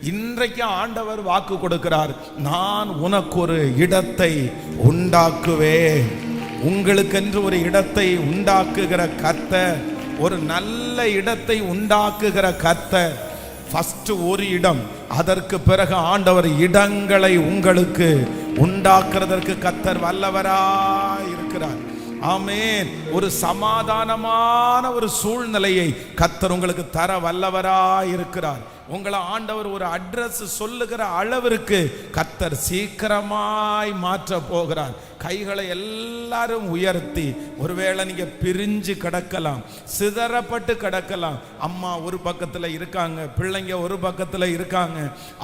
இன்றைக்கு ஆண்டவர் வாக்கு கொடுக்கிறார், நான் உனக்கு ஒரு இடத்தை உண்டாக்குவேன். உங்களுக்கென்று ஒரு இடத்தை உண்டாக்குகிற கர்த்தர், ஒரு நல்ல இடத்தை உண்டாக்குகிற கர்த்தர். ஃபர்ஸ்ட் ஒரு இடம், அதற்கு பிறகு ஆண்டவர் இடங்களை உங்களுக்கு உண்டாக்குறதற்கு கர்த்தர் வல்லவராய் இருக்கிறார். ஆமென். ஒரு சமாதானமான ஒரு சூழ்நிலையை கர்த்தர் உங்களுக்கு தர வல்லவராய் இருக்கிறார். உங்களை ஆண்டவர் ஒரு அட்ரஸ் சொல்லுகிற அளவிற்கு கர்த்தர் சீக்கிரமாய் மாற்ற போகிறார். கைகளை எல்லாரும் உயர்த்தி, ஒருவேளை நீங்க பிரிஞ்சு கிடக்கலாம், சிதறப்பட்டு கிடக்கலாம். அம்மா ஒரு பக்கத்துல இருக்காங்க, பிள்ளைங்க ஒரு பக்கத்துல இருக்காங்க,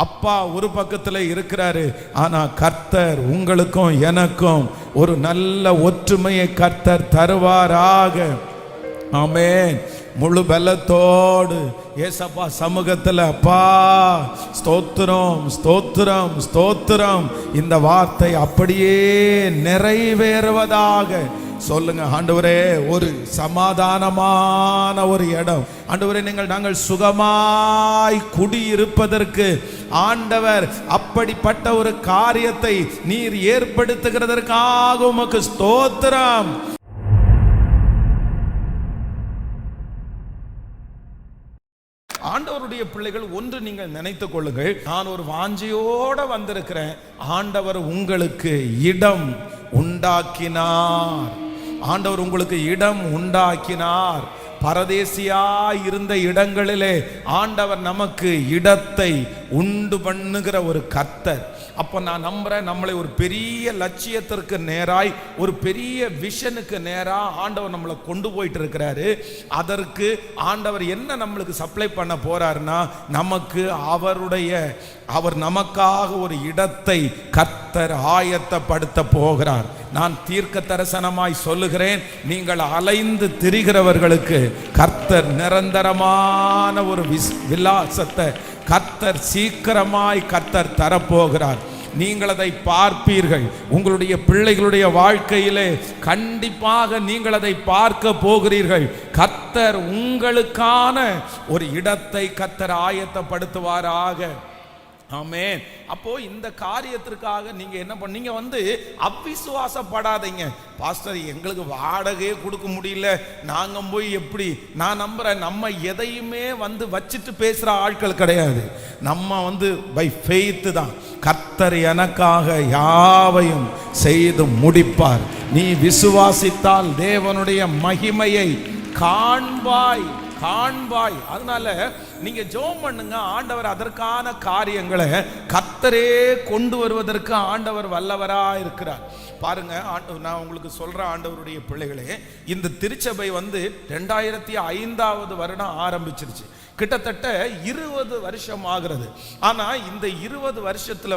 அப்பா ஒரு பக்கத்துல இருக்கிறாரு. ஆனா கர்த்தர் உங்களுக்கும் எனக்கும் ஒரு நல்ல ஒற்றுமையை கர்த்தர் தருவாராக. ஆமென். முழு பலத்தோடு ஏசப்பா சமூகத்தில், அப்பா ஸ்தோத்திரம் ஸ்தோத்திரம் ஸ்தோத்திரம், இந்த வார்த்தை அப்படியே நிறைவேறுவதாக சொல்லுங்க. ஆண்டவரே, ஒரு சமாதானமான ஒரு இடம், ஆண்டவரே நாங்கள் சுகமாய் குடியிருப்பதற்கு ஆண்டவர் அப்படிப்பட்ட ஒரு காரியத்தை நீர் ஏற்படுத்துகிறதற்காக உமக்கு ஸ்தோத்திரம். ஆண்டவருடைய பிள்ளைகள், ஒன்று நீங்கள் நினைத்துக் கொள்ளுங்கள், நான் ஒரு வாஞ்சையோட வந்திருக்கிறேன். ஆண்டவர் உங்களுக்கு இடம் உண்டாக்கினார். ஆண்டவர் உங்களுக்கு இடம் உண்டாக்கினார். பரதேசியாய் இருந்த இடங்களிலே ஆண்டவர் நமக்கு இடத்தை உண்டு பண்ணுகிற ஒரு கர்த்தர். அப்போ நான் நம்புறேன், நம்மளை ஒரு பெரிய லட்சியத்திற்கு நேராய், ஒரு பெரிய விஷனுக்கு நேராக ஆண்டவர் நம்மளை கொண்டு போயிட்டு இருக்கிறாரு. அதற்கு ஆண்டவர் என்ன நம்மளுக்கு சப்ளை பண்ண போறாருன்னா, நமக்கு அவர் நமக்காக ஒரு இடத்தை கர்த்தர் ஆயத்தப்படுத்த போகிறார். நான் தீர்க்க தரிசனமாய் சொல்லுகிறேன், நீங்கள் அலைந்து திரிகிறவர்களுக்கு கர்த்தர் நிரந்தரமான ஒரு விலாசத்தை கர்த்தர் சீக்கிரமாய் கர்த்தர் தரப்போகிறார். நீங்கள் அதை பார்ப்பீர்கள். உங்களுடைய பிள்ளைகளுடைய வாழ்க்கையிலே கண்டிப்பாக நீங்கள் அதை பார்க்க போகிறீர்கள். கர்த்தர் உங்களுக்கான ஒரு இடத்தை கர்த்தர் ஆயத்தப்படுத்துவாராக. ஆமென். அப்போ இந்த காரியத்திற்காக நீங்க என்ன பண்ணீங்க, அவிசுவாசப்படாதீங்க. பாஸ்டர், எங்களுக்கு வாடகையே கொடுக்க முடியல, நாங்க போய் எப்படி? நான் நம்புறேன், நம்ம எதையுமே வச்சிட்டு பேசுற ஆட்கள் கிடையாது. நம்ம பை ஃபெய்த் தான். கர்த்தர் எனக்காக யாவையும் செய்து முடிப்பார். நீ விசுவாசித்தால் தேவனுடைய மகிமையை காண்பாய். அதனால நீங்க ஜெபம் பண்ணுங்க. ஆண்டவர் அதற்கான காரியங்களை கர்த்தரே கொண்டு வருவதற்கு ஆண்டவர் வல்லவரா இருக்கிறார். பாருங்க, நான் உங்களுக்கு சொல்றேன், ஆண்டவருடைய பிள்ளைகளே, இந்த திருச்சபை 2005 வருடம் ஆரம்பிச்சிருச்சு. கிட்டத்தட்ட 20 வருஷம் ஆகிறது. ஆனா இந்த 20 வருஷத்துல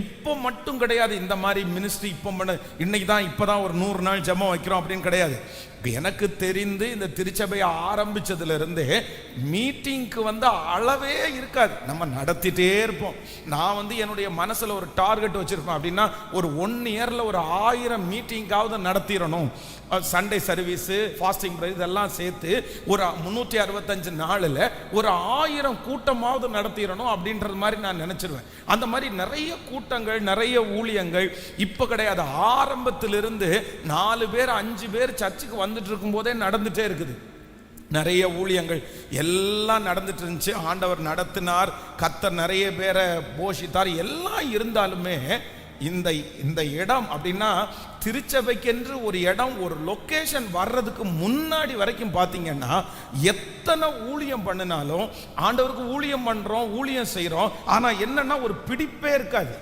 இப்ப மட்டும் கிடையாது இந்த மாதிரி மினிஸ்ட்ரி. இப்பதான் ஒரு 100 நாள் ஜெபம் வைக்கிறோம் அப்படின்னு கிடையாது. எனக்கு தெரிந்து இந்த திருச்சபையை ஆரம்பிச்சதுல இருந்தே மீட்டிங்க்கு அளவே இருக்காது. நம்ம நடத்திட்டே இருப்போம். நான் என்னுடைய மனசுல ஒரு டார்கெட் வச்சிருப்பேன். அப்படின்னா ஒரு 1 இயர்ல ஒரு 1000 மீட்டிங்காவது நடத்திடணும். சண்டே சர்வீஸ், ஃபாஸ்டிங் ப்ரேயர் இதெல்லாம் சேர்த்து ஒரு 365 நாளில் ஒரு 1000 கூட்டமாவது நடத்திடணும் அப்படின்றது மாதிரி நான் நினைச்சிருவேன். அந்த மாதிரி நிறைய கூட்டங்கள், நிறைய ஊழியங்கள் இப்போ கிடையாது. ஆரம்பத்திலிருந்து 4 பேர் 5 பேர் சர்ச்சுக்கு வந்துட்டு இருக்கும் போதே நடந்துட்டே இருக்குது. நிறைய ஊழியங்கள் எல்லாம் நடந்துட்டு இருந்துச்சு. ஆண்டவர் நடத்தினார். கர்த்தர் நிறைய பேரை போஷித்தார். எல்லாம் இருந்தாலுமே இந்த இடம் அப்படின்னா, திருச்சபைக்கென்று ஒரு இடம், ஒரு லொகேஷன் வர்றதுக்கு முன்னாடி வரைக்கும் பார்த்தீங்கன்னா, எத்தனை ஊழியம் பண்ணினாலும் ஆண்டவருக்கு ஊழியம் பண்றோம், ஊழியம் செய்யறோம். ஆனா என்னன்னா, ஒரு பிடிப்பே இருக்காது,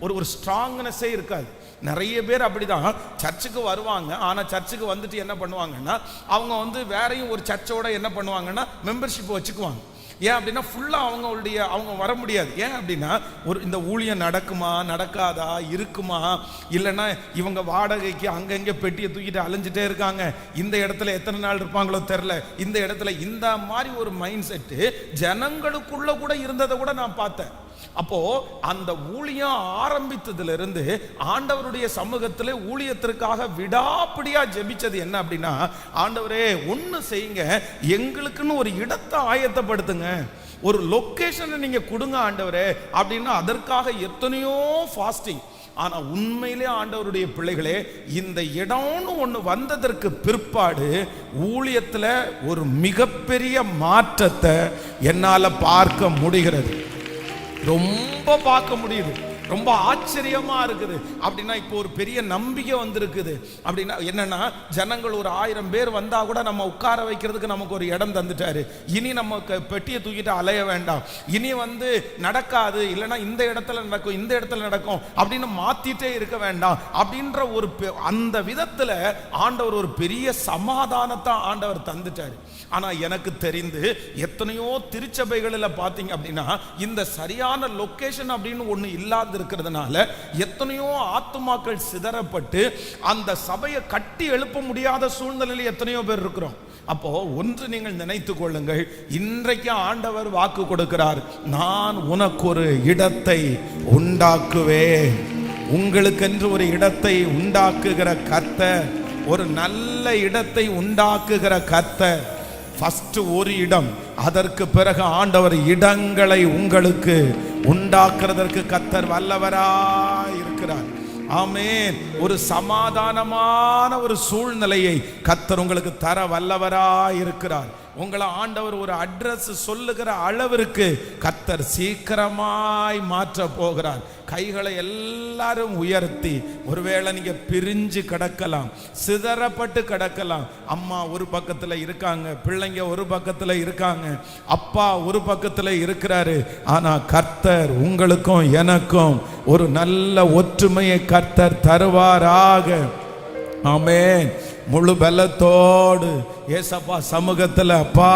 ஒரு ஸ்ட்ராங்னஸே இருக்காது. நிறைய பேர் அப்படிதான் சர்ச்சுக்கு வருவாங்க. ஆனா சர்ச்சுக்கு வந்துட்டு என்ன பண்ணுவாங்கன்னா, அவங்க வேறையும் ஒரு சர்ச்சோட என்ன பண்ணுவாங்கன்னா, மெம்பர்ஷிப் வச்சுக்குவாங்க. ஏன் அப்படின்னா, ஃபுல்லாக அவங்க வர முடியாது. ஏன் அப்படின்னா, இந்த ஊழியம் நடக்குமா, நடக்காதா, இருக்குமா, இல்லைன்னா இவங்க வாடகைக்கு அங்கங்கே பெட்டியை தூக்கிட்டு அலைஞ்சிட்டே இருக்காங்க, இந்த இடத்துல எத்தனை நாள் இருப்பாங்களோ தெரில, இந்த இடத்துல இந்த மாதிரி ஒரு மைண்ட் செட்டு ஜனங்களுக்குள்ள கூட இருந்ததை கூட நான் பார்த்தேன். அப்போ அந்த ஊழியம் ஆரம்பித்ததுல இருந்து ஆண்டவருடைய சமூகத்தில் ஊழியத்திற்காக விடாப்பிடியா ஜெபிச்சது என்ன அப்படின்னா, ஆண்டவரே ஒன்று செய்யுங்க, எங்களுக்குன்னு ஒரு இடத்தை ஆயத்தப்படுத்துங்க. ஒரு லொகேஷனை நீங்க கொடுங்க ஆண்டவரே அப்படின்னா அதற்காக எத்தனையோ ஃபாஸ்டிங். ஆனா உண்மையிலே ஆண்டவருடைய பிள்ளைகளே, இந்த இடம்னு ஒண்ணு வந்ததற்கு பிற்பாடு ஊழியத்துல ஒரு மிகப்பெரிய மாற்றத்தை என்னால பார்க்க முடிகிறது. ரொம்ப பார்க்க முடியுது. ரொம்ப ஆச்சரியமா இருக்குது. அப்படின்னா இப்போ ஒரு பெரிய நம்பிக்கை வந்திருக்குது. அப்படின்னா என்னன்னா, ஜனங்கள் ஒரு 1000 பேர் வந்தா கூட நம்ம உட்கார வைக்கிறதுக்கு நமக்கு ஒரு இடம் தந்துட்டாரு. இனி நம்ம பெட்டியை தூக்கிட்டு அலைய வேண்டாம். இனி நடக்காது, இல்லைன்னா இந்த இடத்துல நடக்கும், இந்த இடத்துல நடக்கும் அப்படின்னு மாத்திட்டே இருக்க வேண்டாம் அப்படின்ற ஒரு அந்த விதத்துல ஆண்டவர் ஒரு பெரிய சமாதானத்தை ஆண்டவர் தந்துட்டாரு. ஆனா எனக்கு தெரிந்து எத்தனையோ திருச்சபைகளில் பார்த்தீங்க அப்படின்னா இந்த சரியான லொகேஷன் அப்படின்னு ஒண்ணு இல்லாத இருக்கிறதுனால எத்தனையோ ஆத்துமாக்கள் சிதறப்பட்டு அந்த சபையை கட்டி எழுப்ப முடியாத சூழ்நிலையில் எத்தனையோ பேர் இருக்கிறோம். அப்போ ஒன்று நீங்கள் நினைத்து கொள்ளுங்கள், இன்றைக்கு ஆண்டவர் வாக்கு கொடுக்கிறார், நான் உனக்கு ஒரு இடத்தை உண்டாக்குவேன். உங்களுக்கென்று ஒரு இடத்தை உண்டாக்குகிற கர்த்தர், ஒரு நல்ல இடத்தை உண்டாக்குகிற கர்த்தர். ஃபர்ஸ்ட் ஒரு இடம், அதற்கு பிறகு ஆண்டவர் இடங்களை உங்களுக்கு உண்டாக்குறதற்கு கர்த்தர் வல்லவராய் இருக்கிறார். ஆமென். ஒரு சமாதானமான ஒரு சூழ்நிலையை கர்த்தர் உங்களுக்கு தர வல்லவராய் இருக்கிறார். உங்களை ஆண்டவர் ஒரு அட்ரஸ் சொல்லுகிற அளவிற்கு கர்த்தர் சீக்கிரமாய் மாற்ற போகிறார். கைகளை எல்லாரும் உயர்த்தி, ஒருவேளை நீங்க பிரிஞ்சு கிடக்கலாம், சிதறப்பட்டு கிடக்கலாம். அம்மா ஒரு பக்கத்துல இருக்காங்க, பிள்ளைங்க ஒரு பக்கத்துல இருக்காங்க, அப்பா ஒரு பக்கத்துல இருக்கிறாரு. ஆனா கர்த்தர் உங்களுக்கும் எனக்கும் ஒரு நல்ல ஒற்றுமையை கர்த்தர் தருவாராக. ஆமென். முழு பலத்தோடு ஏசப்பா சமூகத்தில், அப்பா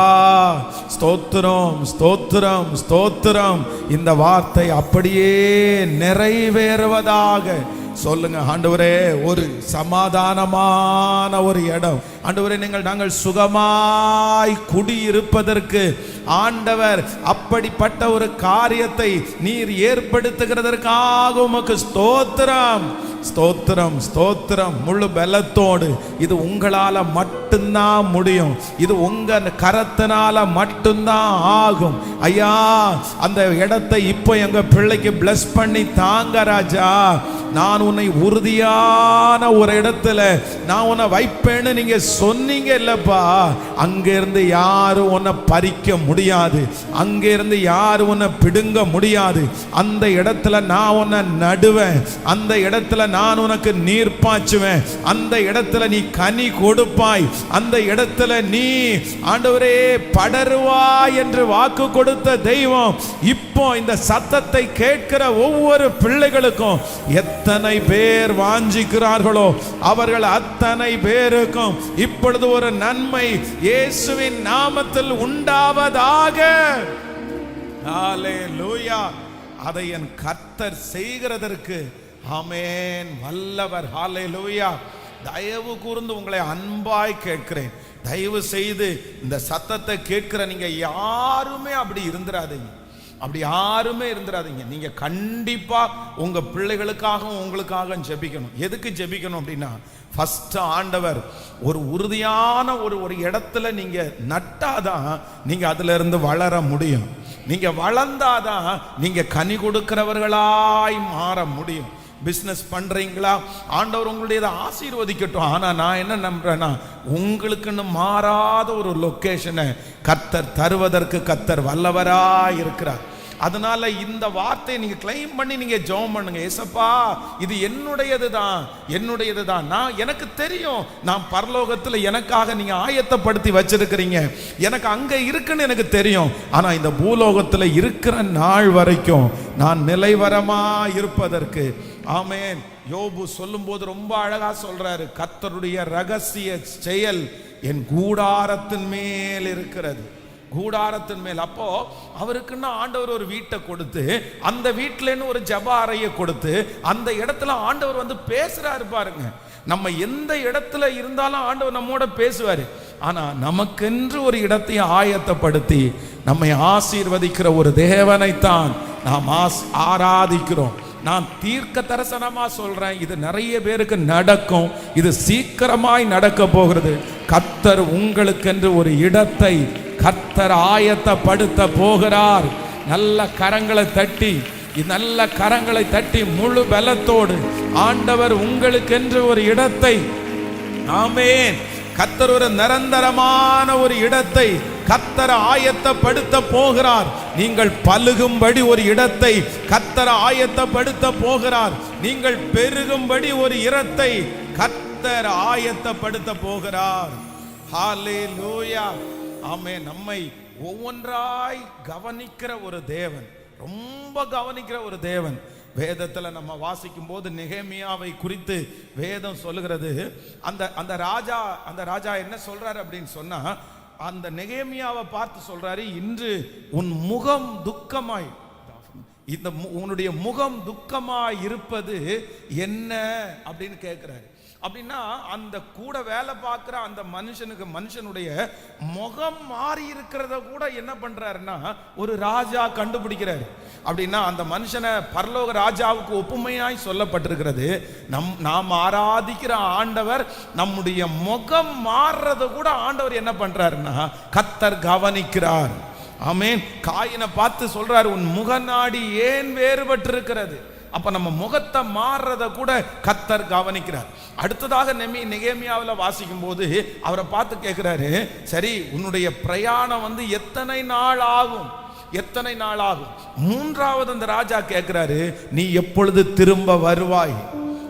ஸ்தோத்திரம் ஸ்தோத்திரம் ஸ்தோத்திரம், இந்த வார்த்தை அப்படியே நிறைவேறுவதாக சொல்லுங்க. ஆண்டவரே, ஒரு சமாதானமான ஒரு இடம் ஆண்டவரே, நாங்கள் சுகமாய் குடியிருப்பதற்கு ஆண்டவர் அப்படிப்பட்ட ஒரு காரியத்தை நீர் ஏற்படுத்துகிறதற்காக உமக்கு ஸ்தோத்திரம் ஸ்தோத்திரம் ஸ்தோத்திரம். முழு பலத்தோடு, இது உங்களால மட்டும்தான் முடியும், இது உங்க கரத்தினால மட்டும்தான் ஆகும். ஐயா, அந்த இடத்தை இப்போ எங்க பிள்ளைக்கு பிளஸ் பண்ணி தாங்க ராஜா. நான் உன்னை உறுதியான ஒரு இடத்துல நான் உன்னை வைப்பேன்னு நீங்க சொன்னீங்க இல்லப்பா, அங்கிருந்து யாரும் உன்னை பறிக்க முடியாது, அங்கிருந்து யாரும் உன்னை பிடுங்க முடியாது. அந்த இடத்துல நான் உன்னை நடுவேன், அந்த இடத்துல நான் உனக்கு நீர் பாய்ச்சுவேன், அந்த இடத்துல நீ கனி கொடுப்பாய், அந்த இடத்துல நீ ஆண்டவரே படருவாய் என்று வாக்கு கொடுத்த தெய்வம் இப்போ இந்த சத்தத்தை கேட்கிற ஒவ்வொரு பிள்ளைகளுக்கும் எத்தனை பேர் வாஞ்சிக்கிறார்களோ அவர்கள் அத்தனை பேருக்கும் இப்பொழுது ஒரு நன்மை இயேசுவின் நாமத்தில் உண்டாவதாக. ஹல்லேலூயா. அதை என் கர்த்தர் செய்கிறதற்கு ஆமென் வல்லவர். ஹல்லேலூயா. தயவு கூர்ந்து உங்களை அன்பாய் கேட்கிறேன், தயவு செய்து இந்த சத்தத்தை கேட்கிற நீங்க யாருமே அப்படி இருந்துராதீங்க, அப்படி யாருமே இருந்துராதீங்க. நீங்க கண்டிப்பா உங்க பிள்ளைகளுக்காகவும் உங்களுக்காக ஜெபிக்கணும். எதுக்கு ஜெபிக்கணும் அப்படின்னா, ஃபர்ஸ்ட் ஆண்டவர் ஒரு உறுதியான ஒரு இடத்துல நீங்க நட்டாதான் நீங்க அதுல இருந்து வளர முடியும். நீங்க வளர்ந்தாதான் நீங்க கனி கொடுக்கிறவர்களாய் மாற முடியும். பிசினஸ் பண்றீங்களா, ஆண்டவர் உங்களுடைய ஆசீர்வதிக்கட்டும். ஆனா நான் என்ன நம்புறேன்னா, உங்களுக்குன்னு மாறாத ஒரு லொகேஷனை கர்த்தர் தருவதற்கு கர்த்தர் வல்லவராய் இருக்கிறார். அதனால இந்த வார்த்தையை நீங்க கிளைம் பண்ணி நீங்க ஜெபம் பண்ணுங்க. ஏசப்பா, இது என்னுடையதுதான், என்னுடையதுதான். நான் எனக்கு தெரியும், நான் பரலோகத்துல எனக்காக நீங்க ஆயத்தப்படுத்தி வச்சிருக்கிறீங்க, எனக்கு அங்க இருக்குன்னு எனக்கு தெரியும். ஆனா இந்த பூலோகத்துல இருக்கிற நாள் வரைக்கும் நான் நிலைவரமா இருப்பதற்கு ஆமென். யோபு சொல்லும் போது ரொம்ப அழகா சொல்றாரு, கர்த்தருடைய ரகசிய செயல் என் கூடாரத்தின் மேல் இருக்கிறது, கூடாரத்தின் மேல். அப்போ அவருக்குன்னா ஆண்டவர் ஒரு வீட்டை கொடுத்து, அந்த வீட்டிலேன்னு ஒரு ஜெப அறையை கொடுத்து, அந்த இடத்துல ஆண்டவர் வந்து பேசுறாரு பாருங்க. நம்ம எந்த இடத்துல இருந்தாலும் ஆண்டவர் நம்மோட பேசுவாரு. ஆனா நமக்கென்று ஒரு இடத்தை ஆயத்தப்படுத்தி நம்மை ஆசீர்வதிக்கிற ஒரு தேவனைத்தான் நாம் ஆராதிக்கிறோம். நான் தீர்க்க தரிசனமா சொல்றேன், இது நிறைய பேருக்கு நடக்கும், இது சீக்கிரமாய் நடக்க போகிறது. கர்த்தர் உங்களுக்கென்று ஒரு இடத்தை கர்த்தர் ஆயத்தப்படுத்த போகிறார். நல்ல கரங்களை தட்டி, நல்ல கரங்களை தட்டி முழு பலத்தோடு ஆண்டவர் உங்களுக்கென்று ஒரு இடத்தை, ஆமென், கர்த்தர் ஒரு நிரந்தரமான ஒரு இடத்தை கர்த்தர் ஆயத்தப்படுத்த போகிறார். நீங்கள் பலுகும்படி ஒரு இடத்தை கர்த்தர் ஆயத்தப்படுத்த போகிறார். நீங்கள் பெருகும்படி ஒரு இடத்தை கர்த்தர் ஆயத்தப்படுத்த போகிறார். ஹல்லேலூயா, ஆமென். நம்மை ஒவ்வொன்றாய் கவனிக்கிற ஒரு தேவன், ரொம்ப கவனிக்கிற ஒரு தேவன். வேதத்துல நம்ம வாசிக்கும் போது நெகேமியாவை குறித்து வேதம் சொல்லுகிறது. அந்த ராஜா என்ன சொல்றாரு அப்படின்னு சொன்னா, அந்த நெகேமியாவை பார்த்து சொல்றாரு, இன்று உன் முகம் துக்கமாய், உன்னுடைய முகம் துக்கமாய் இருப்பது என்ன அப்படின்னு கேட்கிறாரு. அப்படின்னா அந்த கூட வேலை பார்க்கிற அந்த மனுஷனுடைய முகம் மாறி இருக்கிறத கூட என்ன பண்றாருன்னா ஒரு ராஜா கண்டுபிடிக்கிறாரு. அப்படின்னா அந்த மனுஷனை பரலோக ராஜாவுக்கு ஒப்புமையாய் சொல்லப்பட்டிருக்கிறது. நாம் ஆராதிக்கிற ஆண்டவர் நம்முடைய முகம் மாறுறத கூட ஆண்டவர் என்ன பண்றாருன்னா கர்த்தர் கவனிக்கிறார். ஆமென். காயினை பார்த்து சொல்றாரு, உன் முகநாடி ஏன் வேறுபட்டு இருக்கிறது. அப்ப நம்ம முகத்தை மாறுறத கூட கர்த்தர் கவனிக்கிறார். அடுத்ததாக நெகேமியாவில் வாசிக்கும் போது அவரை பார்த்து கேட்கிறாரு, சரி உன்னுடைய பிரயாணம் எத்தனை நாள் ஆகும், எத்தனை நாள் ஆகும். மூன்றாவது அந்த ராஜா கேட்கிறாரு, நீ எப்பொழுது திரும்ப வருவாய்.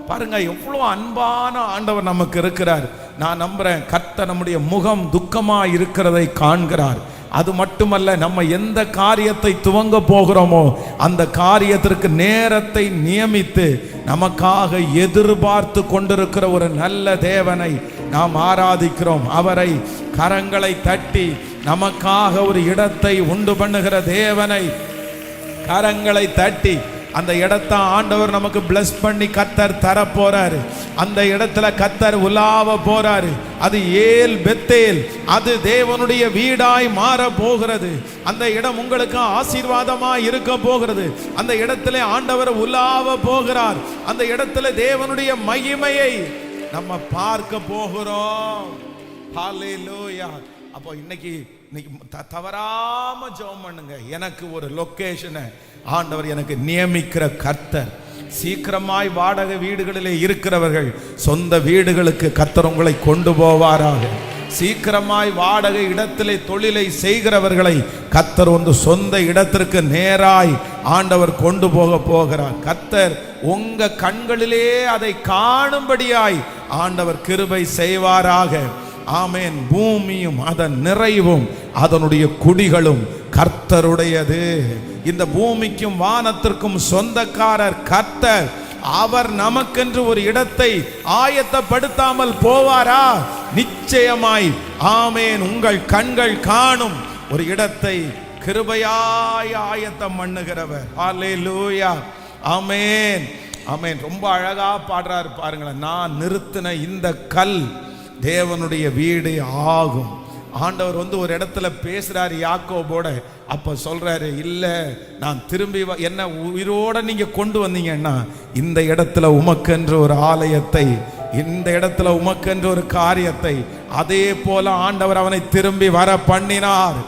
பாருங்க எவ்வளவு அன்பான ஆண்டவர் நமக்கு இருக்கிறார். நான் நம்புறேன் கர்த்தர் நம்முடைய முகம் துக்கமா இருக்கிறதை காண்கிறார். அது மட்டுமல்ல, நம்ம எந்த காரியத்தை துவங்க போகிறோமோ அந்த காரியத்திற்கு நேரத்தை நியமித்து நமக்காக எதிர்பார்த்து கொண்டிருக்கிற ஒரு நல்ல தேவனை நாம் ஆராதிக்கிறோம். அவரை கரங்களை தட்டி நமக்காக ஒரு இடத்தை உண்டு பண்ணுகிற தேவனை கரங்களை தட்டி அந்த இடத்தை ஆண்டவர் நமக்கு பிளஸ் பண்ணி கர்த்தர் தர போறாரு. அந்த இடத்துல கர்த்தர் உலாவ போறாரு. அது ஏல் பெத்தேல், அது தேவனுடைய வீடாய் மாற போகிறது. அந்த இடம் உங்களுக்கு ஆசீர்வாதமாய் இருக்க போகிறது. அந்த இடத்துல ஆண்டவர் உலாவ போகிறார். அந்த இடத்துல தேவனுடைய மகிமையை நம்ம பார்க்க போகிறோம். ஹல்லேலூயா. அப்போ இன்னைக்கு தவறாம ஜெபம் பண்ணுங்க. எனக்கு ஒரு லொகேஷனை ஆண்டவர் எனக்கு நியமிக்கிற கர்த்தர். சீக்கிரமாய் வாடகை வீடுகளிலே இருக்கிறவர்கள் சொந்த வீடுகளுக்கு கர்த்தர் உங்களை கொண்டு போவாராக. சீக்கிரமாய் வாடகை இடத்திலே தொழிலை செய்கிறவர்களை கர்த்தர் சொந்த இடத்திற்கு நேராய் ஆண்டவர் கொண்டு போகிறார். கர்த்தர் உங்க கண்களிலே அதை காணும்படியாய் ஆண்டவர் கிருபை செய்வாராக. ஆமென். பூமியும் அதன் நிறைவும் அதனுடைய குடிகளும் கர்த்தருடையது. இந்த பூமிக்கும் வானத்திற்கும் சொந்தக்காரர் கர்த்தர். அவர் நமக்கென்று ஒரு இடத்தை ஆயத்தப்படுத்தாமல் போவாரா? நிச்சயமாய். ஆமென். உங்கள் கண்கள் காணும் ஒரு இடத்தை கிருபையாய் ஆயத்தம் பண்ணுகிறவர். ஹல்லேலூயா. ஆமென், ஆமென். ரொம்ப அழகா பாடுறாரு பாருங்களேன். நான் நிறுத்தின இந்த கல் தேவனுடைய வீடு ஆகும். ஆண்டவர் ஒரு இடத்துல பேசுறாரு யாக்கோபோட. அப்ப சொல்றாரு, இல்ல நான் திரும்பி என்ன உயிரோட நீங்க கொண்டு வந்தீங்கன்னா இந்த இடத்துல உமக்கென்று ஒரு ஆலயத்தை, இந்த இடத்துல உமக்கென்று ஒரு காரியத்தை, அதே போல ஆண்டவர் அவனை திரும்பி வர பண்ணினார்.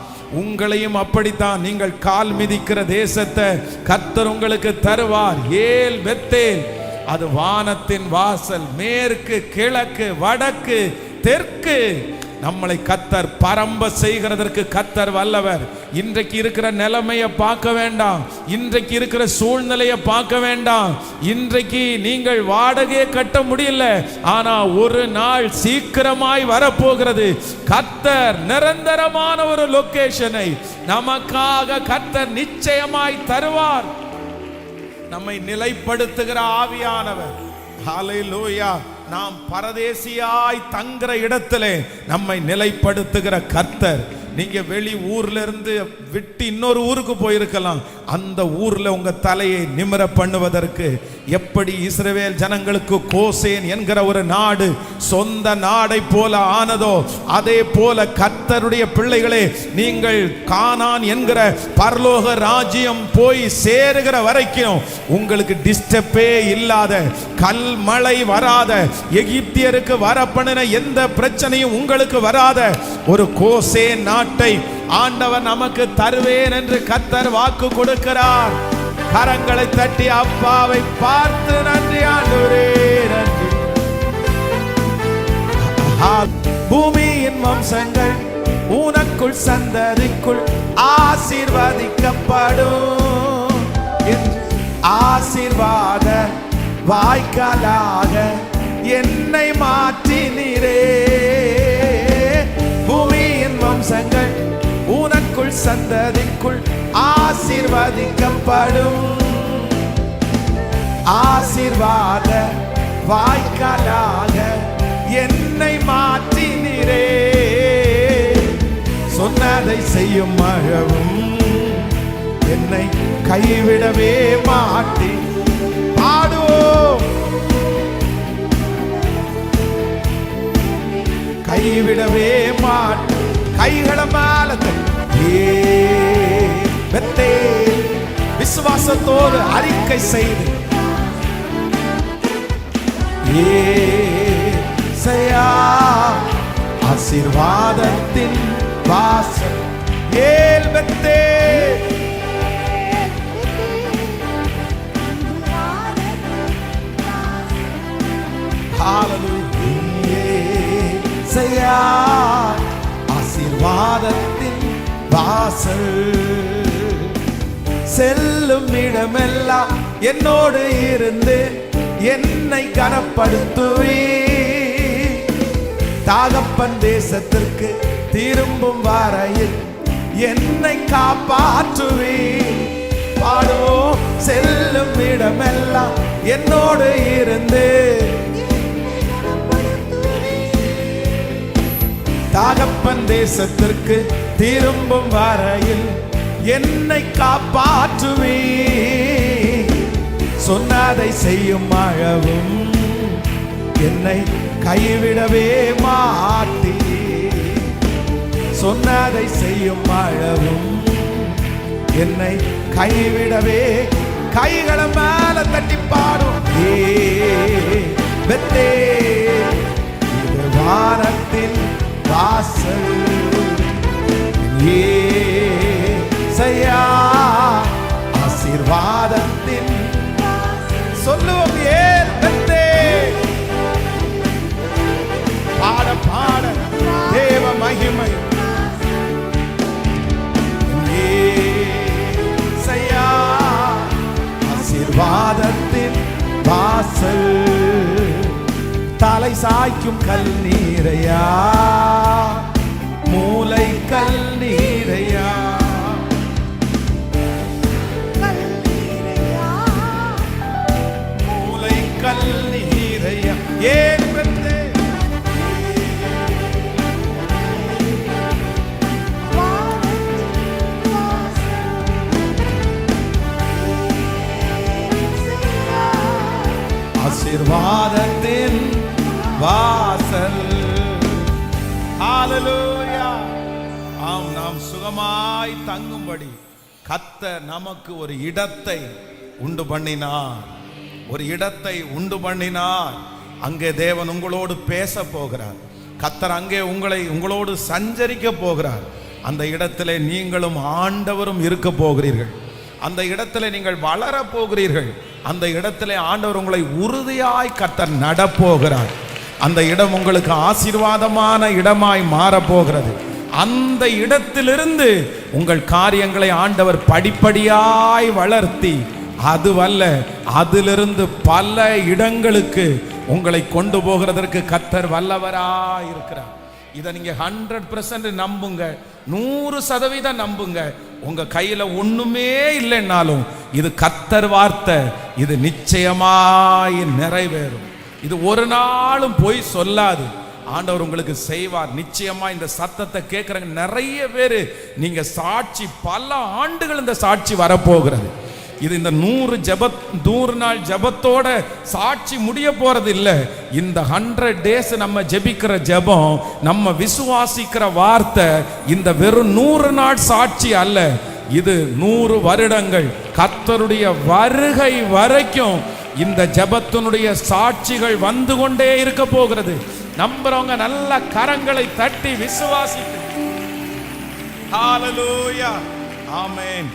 உங்களையும் அப்படித்தான். நீங்கள் கால் மிதிக்கிற தேசத்தை கர்த்தர் உங்களுக்கு தருவார். ஏல் பெத்தேல், அது வானத்தின் வாசல். மேற்கு, கிழக்கு, வடக்கு, தெற்கு நம்மளை கர்த்தர் பரம்ப செய்கிறதற்கு கர்த்தர் வல்லவர். இன்றைக்கு இருக்கிற நிலைமையை பார்க்க வேண்டாம். இன்றைக்கு இருக்கிற சூழ்நிலையை பார்க்க வேண்டாம். இன்றைக்கு நீங்கள் வாடகையை கட்ட முடியல, ஆனா ஒரு நாள் சீக்கிரமாய் வரப்போகிறது. கர்த்தர் நிரந்தரமான ஒரு லொகேஷனை நமக்காக கர்த்தர் நிச்சயமாய் தருவார். நம்மை நிலைப்படுத்துகிற ஆவியானவர். ஹல்லேலூயா. நாம் பரதேசியாய் தங்குற இடத்திலே நம்மை நிலைப்படுத்துகிற கர்த்தர். நீங்க வெளி ஊர்ல இருந்து விட்டு இன்னொரு ஊருக்கு போயிருக்கலாம். அந்த ஊர்ல உங்க தலையை நிமிர பண்ணுவதற்கு எப்படி இஸ்ரவேல் ஜனங்களுக்கு கோசேன் என்கிற ஒரு நாடு சொந்த நாடை போல ஆனதோ, அதே போல கர்த்தருடைய பிள்ளைகளே, நீங்கள் கானான் என்கிற பரலோக ராஜ்யம் போய் சேருகிற வரைக்கும் உங்களுக்கு டிஸ்டர்பே இல்லாத, கல் மழை வராத, எகிப்தியருக்கு வரப்பண்ணின எந்த பிரச்சனையும் உங்களுக்கு வராத ஒரு கோசேன் நாட்டு நாட்டை ஆண்டவர் நமக்கு தருவேன் என்று கர்த்தர் வாக்கு கொடுக்கிறார். கரங்களை தட்டி அப்பாவை பார்த்து நன்றி ஆண்டவரே நன்றி. பூமியின் வம்சங்கள் உனக்குள் சந்ததிக்குள் ஆசீர்வதிக்கப்படும். ஆசீர்வாத வாய்க்காலாக என்னை மாற்றினீரே. பூமியின் வம்சங்கள் உனக்குள் சந்ததிக்குள் ஆசீர்வதிக்கப்படும். ஆசீர்வாத வாய்க்காலாக என்னை மாற்றினீரே. சொன்னதை செய்யும் மழவும் என்னை கைவிடவே மாட்டி. பாடுவோம். கைவிடவே மாட்டி. கைகள மேல விசுவாசத்தோடு அறிக்கை செய்து ஆசீர்வாதத்தின் வாசல் ஏல் பெத்தே. ஆசீர்வாதத்தின் வாசல் செல்லும் இடமெல்லாம் என்னோடு இருந்து என்னை கனப்படுத்துவே. தகப்பன் தேசத்திற்கு திரும்பும் வரையில் என்னை காப்பாற்றுவே. பாடுவோம். செல்லும் இடமெல்லாம் என்னோடு இருந்து தகப்பன் தேசத்திற்கு திரும்பும் வரையில் என்னை காப்பாற்றுவே. சொன்னதை செய்யும் அழவும் என்னை கைவிடவே மாட்டி. சொன்னதை செய்யும் அழவும் என்னை கைவிடவே. கைகள மேல தட்டி பாடும். பெத்தே இது வானத்தின் வாசல். ஏசையா ஆசீர்வாதத்தின் சொல்லுவோம். ஏன் பெத்தே பாட பாட தேவ மகிமை. ஏசையா ஆசீர்வாதத்தின் வாசல். தலை சாய்க்கும் கல் நீரையா மூளை கல் நீரையா. மூளை கல் நீரையா. ஏன் பெத்தே ஆசீர்வாதத்தின் வாசல். ஹல்லேலூயா. ஆம், நாம் சுகமாய் தங்கும்படி கர்த்தர் நமக்கு ஒரு இடத்தை உண்டு பண்ணினார். ஒரு இடத்தை உண்டு பண்ணினார். அங்கே தேவன் உங்களோடு பேச போகிறார். கர்த்தர் அங்கே உங்களோடு சஞ்சரிக்க போகிறார். அந்த இடத்திலே நீங்களும் ஆண்டவரும் இருக்க போகிறீர்கள். அந்த இடத்திலே நீங்கள் வளர போகிறீர்கள். அந்த இடத்திலே ஆண்டவர் உங்களை உறுதியாய் கர்த்தர் நடப்போகிறார். அந்த இடம் உங்களுக்கு ஆசீர்வாதமான இடமாய் மாறப்போகிறது. அந்த இடத்திலிருந்து உங்கள் காரியங்களை ஆண்டவர் படிப்படியாய் வளர்த்தி அதுவல்ல அதிலிருந்து பல இடங்களுக்கு உங்களை கொண்டு போகிறதற்கு கர்த்தர் வல்லவராய் இருக்கிறார். இதை நீங்க 100% நம்புங்க. 100% நம்புங்க. உங்க கையில ஒண்ணுமே இல்லைன்னாலும் இது கர்த்தர் வார்த்தை. இது நிச்சயமாய் நிறைவேறும். இது ஒரு நாளும் போய் சொல்லாது. ஆண்டவர் உங்களுக்கு செய்வார். நிச்சயமா இந்த சத்தத்தை கேட்கறங்க நிறைய பேர் நீங்க சாட்சி, பல ஆண்டுகள் இந்த சாட்சி வரப்போகிறது. இது இந்த 100 நாள் ஜபத்தோட சாட்சி முடிய போறது இல்லை. இந்த 100 days நம்ம ஜெபிக்கிற ஜெபம், நம்ம விசுவாசிக்கிற வார்த்தை இந்த வெறும் 100 நாள் சாட்சி அல்ல. இது 100 வருடங்கள் கர்த்தருடைய வருகை வரைக்கும் இந்த ஜெபத்தினுடைய சாட்சிகள் வந்து கொண்டே இருக்க போகிறது. நம்புறவங்க நல்ல கரங்களை தட்டி விசுவாசித்து ஹalleluya ஆமென்.